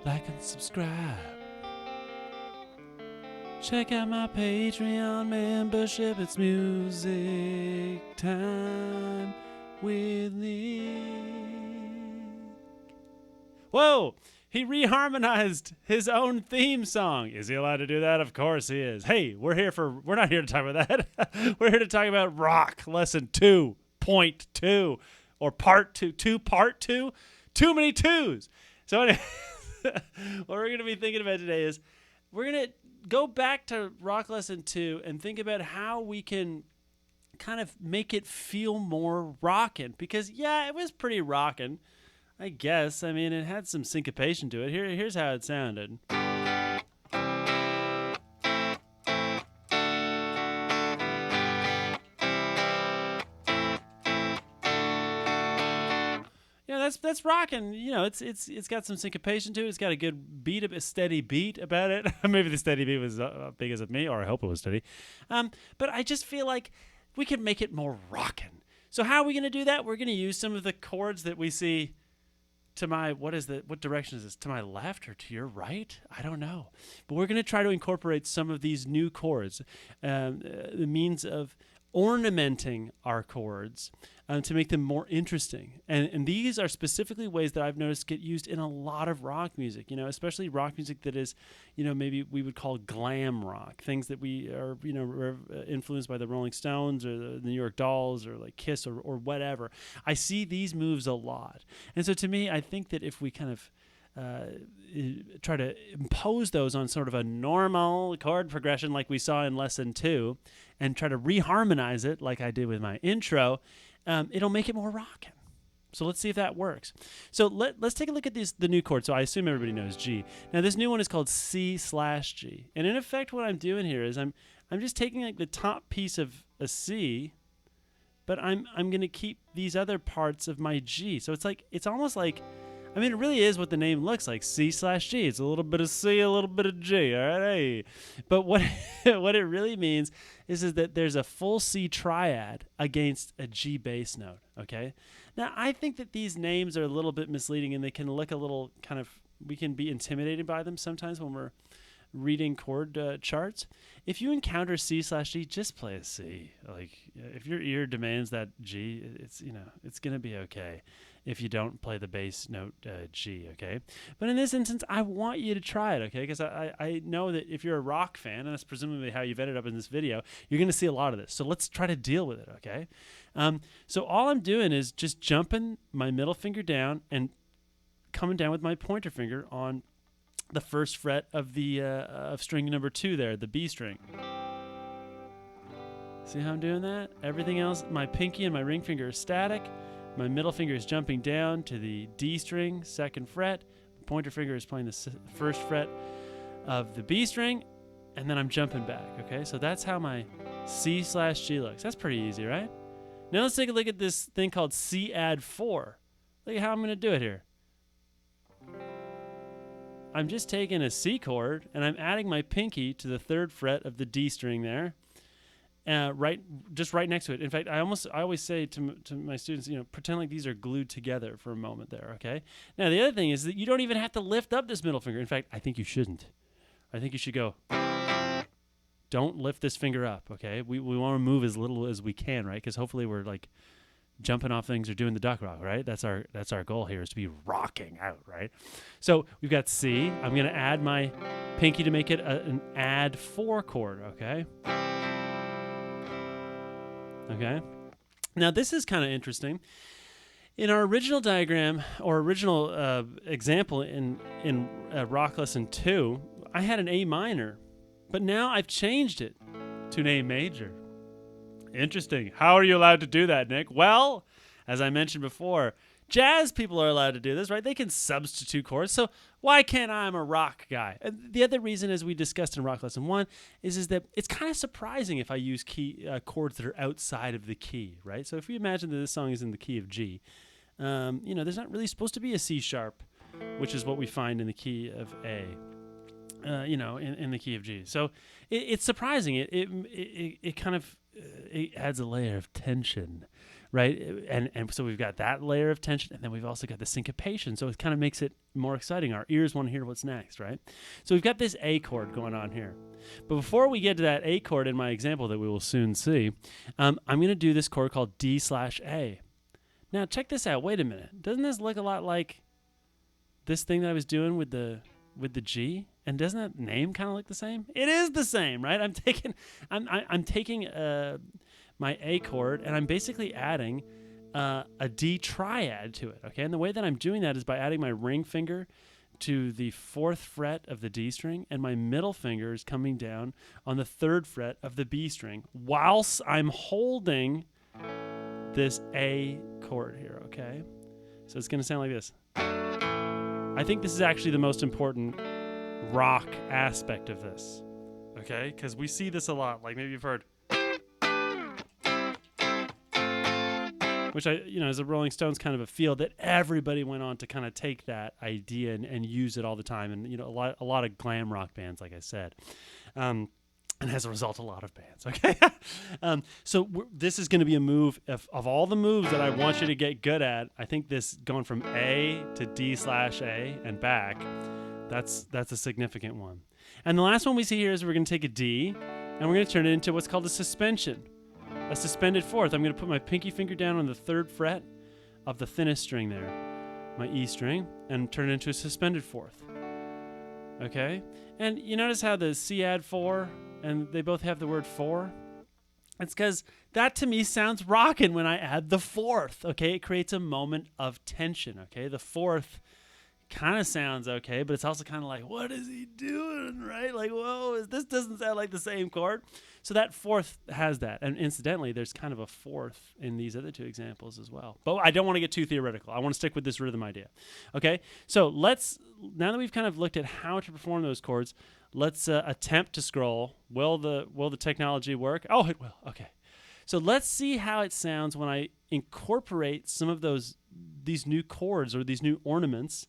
like and subscribe. Check out my Patreon membership. It's music time with Nick. Whoa! He reharmonized his own theme song. Is he allowed to do that? Of course he is. Hey, we're not here to talk about that. We're here to talk about rock lesson 2.2 or part 2, part 2. Too many twos. So anyway, what we're going to be thinking about today is we're going to go back to rock lesson 2 and think about how we can kind of make it feel more rockin', because yeah, it was pretty rockin', I guess. I mean, it had some syncopation to it. Here's how it sounded. Yeah, that's rocking. You know, it's got some syncopation to it. It's got a good beat, a steady beat about it. Maybe the steady beat was big as of me, or I hope it was steady. But I just feel like we could make it more rocking. So how are we going to do that? We're going to use some of the chords that we see to my, what direction is this? To my left or to your right? I don't know. But we're going to try to incorporate some of these new chords, the means of ornamenting our chords to make them more interesting. And these are specifically ways that I've noticed get used in a lot of rock music, especially rock music that is, maybe we would call glam rock, things that we are, influenced by the Rolling Stones or the New York Dolls or like Kiss or whatever. I see these moves a lot. And so to me, I think that if we kind of try to impose those on sort of a normal chord progression like we saw in lesson 2 and try to reharmonize it like I did with my intro, it'll make it more rockin'. So let's see if that works. So let's take a look at the new chord. So I assume everybody knows G. Now this new one is called C/G. And in effect what I'm doing here is I'm just taking like the top piece of a C, but I'm going to keep these other parts of my G. So it's almost like, I mean, it really is what the name looks like, C/G. It's a little bit of C, a little bit of G, all right? Hey. But what what it really means is that there's a full C triad against a G bass note, okay? Now, I think that these names are a little bit misleading, and they can look a little kind of, we can be intimidated by them sometimes when we're reading chord charts. If you encounter C/G, just play a C. Like, if your ear demands that G, it's going to be okay if you don't play the bass note G, okay? But in this instance, I want you to try it, okay? Because I know that if you're a rock fan, and that's presumably how you've ended up in this video, you're going to see a lot of this. So let's try to deal with it, okay? So all I'm doing is just jumping my middle finger down and coming down with my pointer finger on the first fret of the of string number 2 there, the B string. See how I'm doing that? Everything else, my pinky and my ring finger are static. My middle finger is jumping down to the D string, 2nd fret. The pointer finger is playing the first fret of the B string, and then I'm jumping back, okay? So that's how my C/G looks. That's pretty easy, right? Now let's take a look at this thing called C add 4. Look at how I'm going to do it here. I'm just taking a C chord, and I'm adding my pinky to the 3rd fret of the D string there. Right next to it. In fact, I always say to my students, pretend like these are glued together for a moment there, okay? Now, the other thing is that you don't even have to lift up this middle finger. In fact, I think you shouldn't. I think you should go, don't lift this finger up, okay? We want to move as little as we can, right? Because hopefully we're like jumping off things or doing the duck rock, right? That's our goal here, is to be rocking out, right? So we've got C. I'm going to add my pinky to make it an add 4 chord, okay? Okay. Now this is kind of interesting. In our original diagram or original example in rock lesson 2, I had an A minor, but now I've changed it to an A major. Interesting. How are you allowed to do that, Nick? Well, as I mentioned before, jazz people are allowed to do this, right? They can substitute chords. So why can't I? I'm a rock guy. And the other reason, as we discussed in rock lesson 1, is that it's kind of surprising if I use chords that are outside of the key, right? So if we imagine that this song is in the key of G, there's not really supposed to be a C sharp, which is what we find in the key of A. In the key of G. So it's surprising. It kind of it adds a layer of tension right? And so we've got that layer of tension, and then we've also got the syncopation. So it kind of makes it more exciting. Our ears want to hear what's next, right? So we've got this A chord going on here. But before we get to that A chord in my example that we will soon see, I'm going to do this chord called D/A. Now check this out. Wait a minute. Doesn't this look a lot like this thing that I was doing with the G? And doesn't that name kind of look the same? It is the same, right? I'm taking my A chord, and I'm basically adding a D triad to it, okay? And the way that I'm doing that is by adding my ring finger to the 4th fret of the D string, and my middle finger is coming down on the 3rd fret of the B string, whilst I'm holding this A chord here, okay? So it's going to sound like this. I think this is actually the most important rock aspect of this, okay? Because we see this a lot, like maybe you've heard, which as a Rolling Stones kind of a feel that everybody went on to kind of take that idea and use it all the time, and a lot of glam rock bands, like I said, and as a result, a lot of bands. Okay, so this is going to be a move of all the moves that I want you to get good at. I think this going from A to D/A and back, that's a significant one. And the last one we see here is we're going to take a D and we're going to turn it into what's called a suspension. A suspended 4th. I'm going to put my pinky finger down on the 3rd fret of the thinnest string there, my E string, and turn it into a suspended 4th. Okay? And you notice how the C add 4, and they both have the word 4? It's because that to me sounds rockin' when I add the 4th. Okay? It creates a moment of tension. Okay? The 4th kind of sounds okay, but it's also kind of like, what is he doing, right? Like, whoa, this doesn't sound like the same chord. So that 4th has that. And incidentally, there's kind of a 4th in these other 2 examples as well. But I don't want to get too theoretical. I want to stick with this rhythm idea. Okay? So now that we've kind of looked at how to perform those chords, let's attempt to scroll. Will the technology work? Oh, it will. Okay. So let's see how it sounds when I incorporate some of these new chords or these new ornaments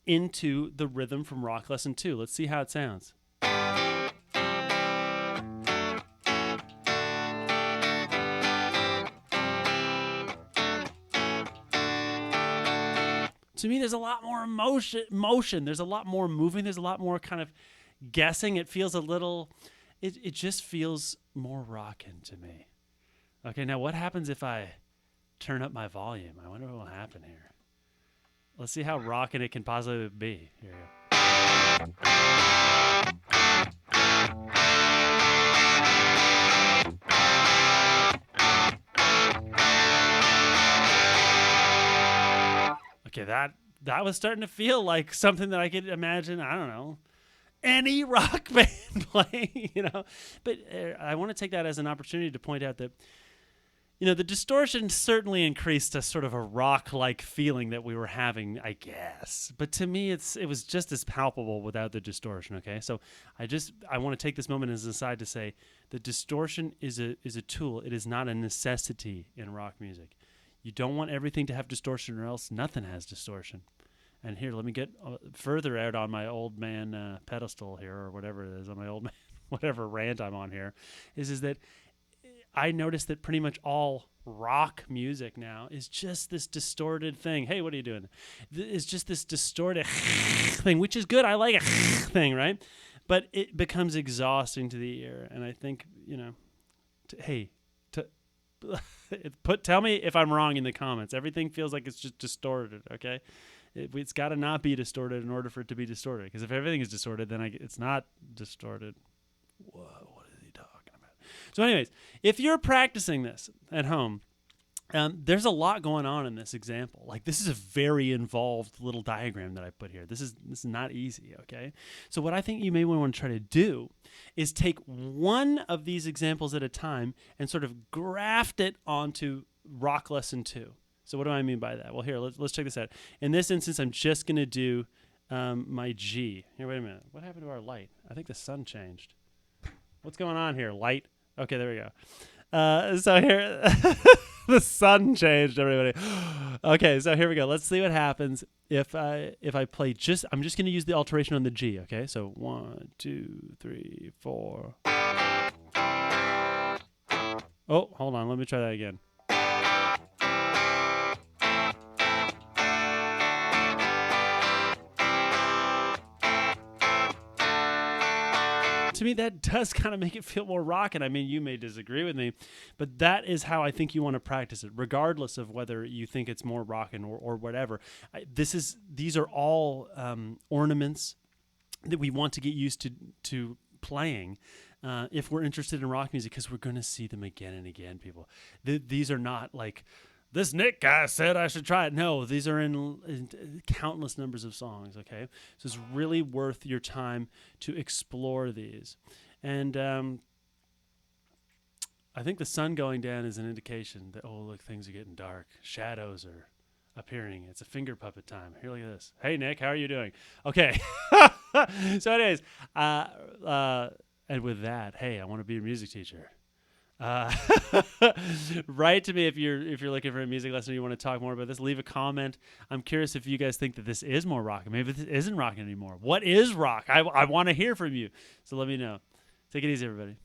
into the rhythm from Rock Lesson 2. Let's see how it sounds. To me, there's a lot more motion. There's a lot more moving. There's a lot more kind of guessing. It feels it just feels more rockin' to me. Okay, now what happens if I turn up my volume? I wonder what will happen here. Let's see how rockin' it can possibly be. Here we go. Okay, that was starting to feel like something that I could imagine, I don't know, any rock band playing, But I want to take that as an opportunity to point out that, the distortion certainly increased a sort of a rock-like feeling that we were having, I guess. But to me, it was just as palpable without the distortion, okay? So I want to take this moment as an aside to say the distortion is a tool. It is not a necessity in rock music. You don't want everything to have distortion or else nothing has distortion. And here, let me get further out on my old man pedestal here, or whatever it is, on my old man, whatever rant I'm on here, is that I noticed that pretty much all rock music now is just this distorted thing. Hey, what are you doing? It's just this distorted thing, which is good. I like a thing, right? But it becomes exhausting to the ear. And I think, tell me if I'm wrong in the comments. Everything feels like it's just distorted, okay? It's got to not be distorted in order for it to be distorted. Because if everything is distorted, then it's not distorted. Whoa, what is he talking about? So anyways, if you're practicing this at home, there's a lot going on in this example. Like, this is a very involved little diagram that I put here. This is not easy, okay? So what I think you may want to try to do is take one of these examples at a time and sort of graft it onto Rock Lesson 2. So what do I mean by that? Well, here, let's check this out. In this instance, I'm just going to do my G. Here, wait a minute. What happened to our light? I think the sun changed. What's going on here? Light? Okay, there we go. So here, the sun changed, everybody. Okay, so here we go. Let's see what happens if I play I'm just going to use the alteration on the G, okay? So 1, 2, 3, 4. Oh, hold on. Let me try that again. To me, that does kind of make it feel more rockin'. I mean, you may disagree with me, but that is how I think you want to practice it, regardless of whether you think it's more rockin' or whatever. These are all ornaments that we want to get used to playing if we're interested in rock music, because we're going to see them again and again, people. These are not like, this Nick guy said I should try it. No, these are in countless numbers of songs, okay? So it's really worth your time to explore these. And I think the sun going down is an indication that, oh, look, things are getting dark. Shadows are appearing. It's a finger puppet time. Here, look at this. Hey, Nick, how are you doing? Okay. So anyways, and with that, hey, I want to be a music teacher. Write to me if you're looking for a music lesson or you want to talk more about this. Leave a comment. I'm curious if you guys think that this is more rock. Maybe this isn't rocking anymore. What is rock? I want to hear from you. So let me know. Take it easy, everybody.